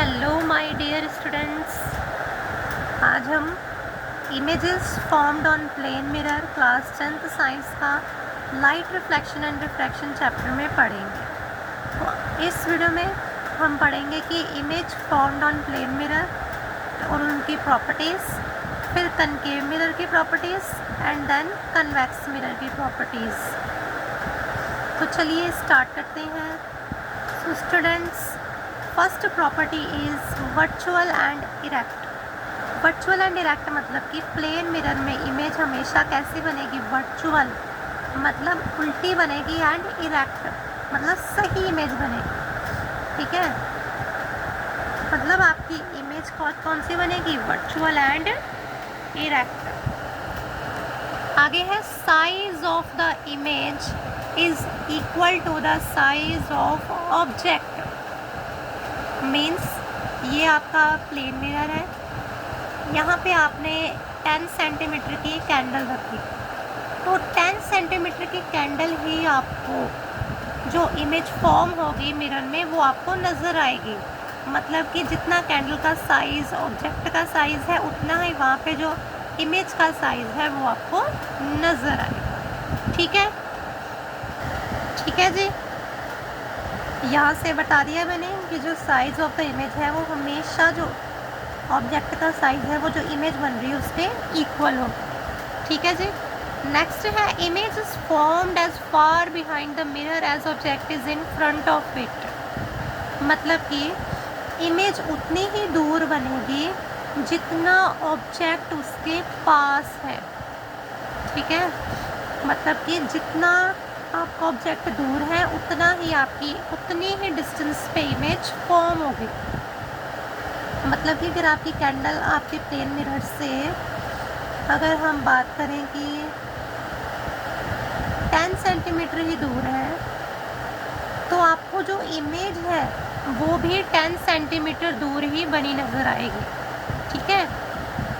Hello my dear students. आज हम images formed on plane mirror class 10th science का light reflection and refraction chapter में पढ़ेंगे। तो इस वीडियो में हम पढ़ेंगे कि image formed on plane mirror और उनकी प्रॉपर्टीज़, फिर कनकेव मिरर की properties and then convex mirror की प्रॉपर्टीज़। तो चलिए स्टार्ट करते हैं। So students, first property is virtual and erect. Virtual and erect मतलब कि प्लेन मिरर में इमेज हमेशा कैसी बनेगी? वर्चुअल मतलब उल्टी बनेगी, एंड इरेक्ट मतलब सही इमेज बनेगी। ठीक है, मतलब आपकी इमेज कौन सी बनेगी? Virtual and erect. आगे है size of the image is equal to the size of object. Means ये आपका प्लेन मिरर है, यहाँ पे आपने 10 सेंटीमीटर की कैंडल रखी, तो 10 सेंटीमीटर की कैंडल ही आपको जो इमेज फॉर्म होगी मिरर में वो आपको नज़र आएगी। मतलब कि जितना कैंडल का साइज़ ऑब्जेक्ट का साइज़ है उतना ही वहाँ पे जो इमेज का साइज़ है वो आपको नज़र आएगा। ठीक है, ठीक है जी। यहाँ से बता दिया मैंने कि जो साइज़ ऑफ द इमेज है वो हमेशा जो ऑब्जेक्ट का साइज़ है वो जो इमेज बन रही है उसके इक्वल हो। ठीक है जी। नेक्स्ट है image is formed as far behind the mirror as object is in front of it. मतलब कि इमेज उतनी ही दूर बनेगी जितना ऑब्जेक्ट उसके पास है। ठीक है, मतलब कि जितना आपका ऑब्जेक्ट दूर है उतनी ही डिस्टेंस पे इमेज फॉर्म होगी। मतलब कि अगर आपकी कैंडल आपके प्लेन मिरर से अगर हम बात करें कि 10 सेंटीमीटर ही दूर है तो आपको जो इमेज है वो भी 10 सेंटीमीटर दूर ही बनी नज़र आएगी। ठीक है,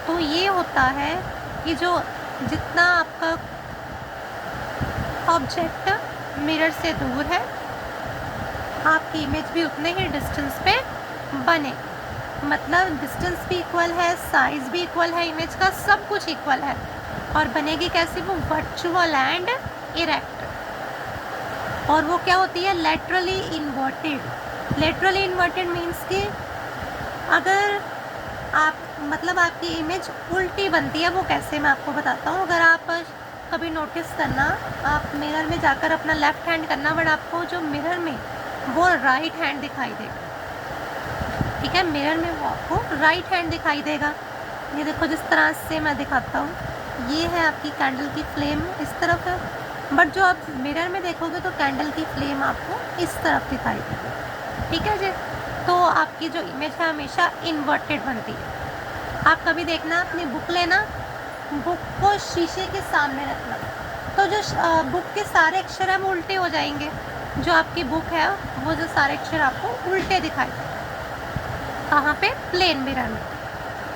तो ये होता है कि जो जितना आपका ऑब्जेक्ट मिरर से दूर है आपकी इमेज भी उतने ही डिस्टेंस पे बने। मतलब डिस्टेंस भी इक्वल है, साइज़ भी इक्वल है, इमेज का सब कुछ इक्वल है। और बनेगी कैसी? वो वर्चुअल एंड इरेक्ट। और वो क्या होती है? Laterally inverted. Laterally inverted means कि अगर आप मतलब आपकी इमेज उल्टी बनती है। वो कैसे, मैं आपको बताता हूँ। अगर आप कभी नोटिस करना, आप मिरर में जाकर अपना लेफ़्ट हैंड करना, बट आपको जो मिरर में वो राइट हैंड दिखाई देगा। ठीक है, मिरर में वो आपको राइट हैंड दिखाई देगा। ये देखो जिस तरह से मैं दिखाता हूँ, ये है आपकी कैंडल की फ्लेम इस तरफ है, बट जो आप मिरर में देखोगे तो कैंडल की फ्लेम आपको इस तरफ दिखाई देगी। ठीक है जी, तो आपकी जो इमेज है हमेशा इन्वर्टेड बनती है। आप कभी देखना, अपनी बुक लेना, बुक को शीशे के सामने रखना, तो जो बुक के सारे अक्षर हैं वो उल्टे हो जाएंगे। जो आपकी बुक है वो जो सारे अक्षर आपको उल्टे दिखाई देंगे। कहाँ पे? प्लेन मिरर में।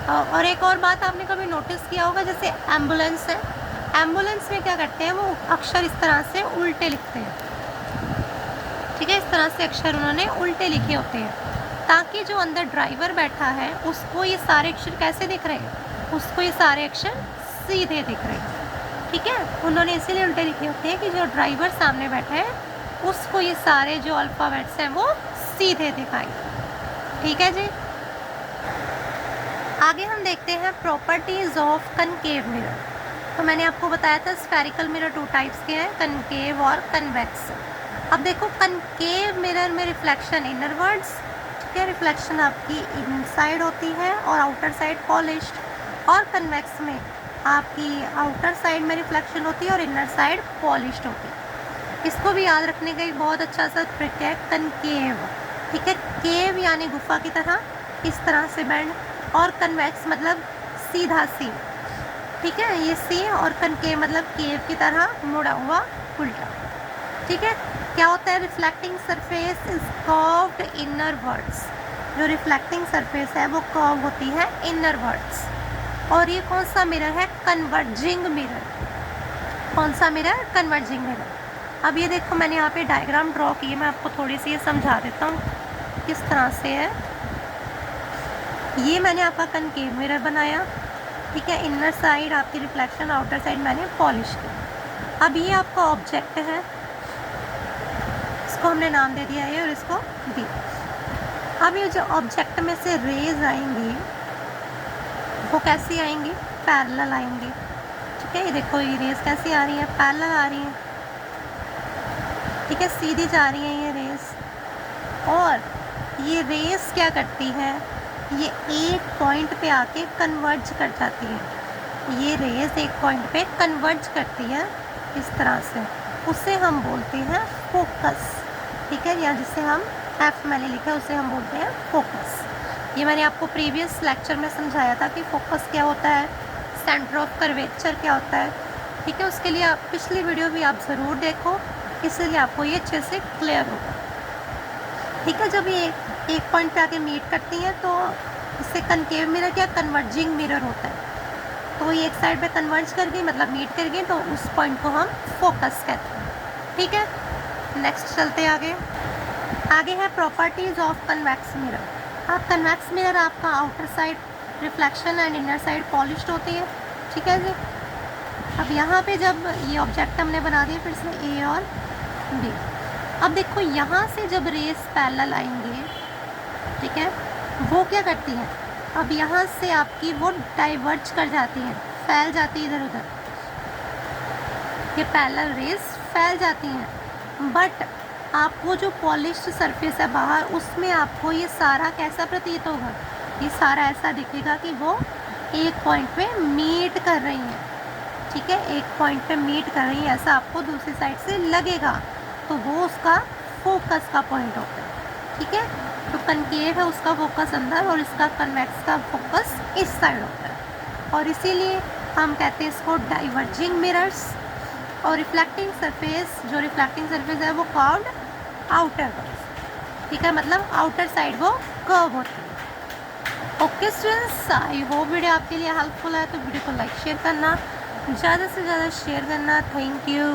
और एक और बात आपने कभी नोटिस किया होगा, जैसे एम्बुलेंस है, एम्बुलेंस में क्या करते हैं, वो अक्षर इस तरह से उल्टे लिखते हैं। ठीक है, इस तरह से अक्षर उन्होंने उल्टे लिखे होते हैं ताकि जो अंदर ड्राइवर बैठा है उसको ये सारे अक्षर कैसे दिख रहे हैं? उसको ये सारे अक्षर सीधे दिख रहे हैं। ठीक है, उन्होंने इसीलिए उल्टे लिखे होते हैं कि जो ड्राइवर सामने बैठा है उसको ये सारे जो अल्फ़ाबेट्स हैं वो सीधे दिखाई। ठीक है जी। आगे हम देखते हैं प्रॉपर्टीज़ ऑफ कनकेव मिरर। तो मैंने आपको बताया था स्फेरिकल मिरर 2 टाइप्स के हैं, कनकेव और कन्वेक्स। अब देखो, कनकेव मिरर में रिफ्लेक्शन इनरवर्ड्स, ठीक है, रिफ्लेक्शन आपकी इनसाइड होती है और आउटर साइड पॉलिश्ड। और कन्वेक्स में आपकी आउटर साइड में रिफ्लेक्शन होती है और इनर साइड पॉलिश्ड होती है। इसको भी याद रखने का एक बहुत अच्छा सा ट्रिक है, कनकेव। ठीक है, केव यानी गुफा की तरह इस तरह से बैंड, और कन्वेक्स मतलब सीधा सी। ठीक है, ये सी, और कनकेव मतलब केव की तरह मुड़ा हुआ उल्टा। ठीक है, क्या होता है? Reflecting surface is curved inwards. जो रिफ्लेक्टिंग सरफेस है वो कर्व होती है इनरवर्ड्स। और ये कौन सा मिरर है? Converging mirror. कौन सा मिरर? Converging mirror. अब ये देखो, मैंने यहाँ पे डायग्राम ड्रॉ की है, मैं आपको थोड़ी सी ये समझा देता हूँ किस तरह से है। ये मैंने आपका कनकेव मिरर बनाया, ठीक है। इनर साइड आपकी रिफ्लेक्शन, आउटर साइड मैंने पॉलिश की। अब ये आपका ऑब्जेक्ट है, इसको हमने नाम दे दिया है और इसको दी। अब ये जो ऑब्जेक्ट में से रेज आएंगी वो कैसी आएंगी, पैरेलल आएंगी, ठीक है। ये देखो ये रेज कैसी आ रही है, पैरेलल आ रही है, ठीक है, सीधी जा रही है ये रेज। और ये रेज क्या करती है, ये एक पॉइंट पे आके कन्वर्ज कर जाती है। ये रेज एक पॉइंट पे कन्वर्ज करती है इस तरह से, उसे हम बोलते हैं फोकस, ठीक है। या जिसे हम एफ मैंने लिखा है उसे हम बोलते हैं फोकस। ये मैंने आपको प्रीवियस लेक्चर में समझाया था कि फोकस क्या होता है, सेंटर ऑफ कर्वेचर क्या होता है, ठीक है। उसके लिए आप पिछली वीडियो भी आप ज़रूर देखो, इसलिए आपको ये अच्छे से क्लियर होगा, ठीक है। जब ये एक पॉइंट पे आके मीट करती हैं तो इससे कनकेव मिरर क्या कन्वर्जिंग मिरर होता है। तो ये एक साइड पे कन्वर्ज कर गई, मतलब मीट कर गई, तो उस पॉइंट को हम फोकस कहते हैं, ठीक है। नेक्स्ट चलते आगे। आगे है प्रॉपर्टीज़ ऑफ कन्वेक्स मिरर। अब कन्वेक्स मिरर आपका outer side reflection and inner side polished होती है, ठीक है जी। अब यहाँ पे जब ये ऑब्जेक्ट हमने बना दिया फिर से ए और बी। अब देखो यहाँ से जब रेस पैरेलल आएंगे, ठीक है, वो क्या करती हैं, अब यहाँ से आपकी वो डाइवर्ज कर जाती हैं, फैल जाती है इधर उधर, ये पैरेलल रेस फैल जाती हैं। बट आपको जो पॉलिश्ड सरफेस है बाहर, उसमें आपको ये सारा कैसा प्रतीत होगा, ये सारा ऐसा दिखेगा कि वो एक पॉइंट पे मीट कर रही हैं, ठीक है, एक पॉइंट पे मीट कर रही हैं, ऐसा आपको दूसरी साइड से लगेगा। तो वो उसका फोकस का पॉइंट होता है, ठीक है। तो कनकेव है उसका फोकस अंदर और इसका कन्वेक्स का फोकस इस साइड होता है, और इसीलिए हम कहते हैं इसको डाइवर्जिंग मिरर्स। और रिफ्लेक्टिंग सरफेस, जो रिफ्लेक्टिंग सरफेस है वो कर्व्ड आउटर, ठीक है, मतलब आउटर साइड वो कर्व होती है। Okay students, I hope video आपके लिए हेल्पफुल है, तो वीडियो को लाइक शेयर करना, ज़्यादा से ज़्यादा शेयर करना। Thank you.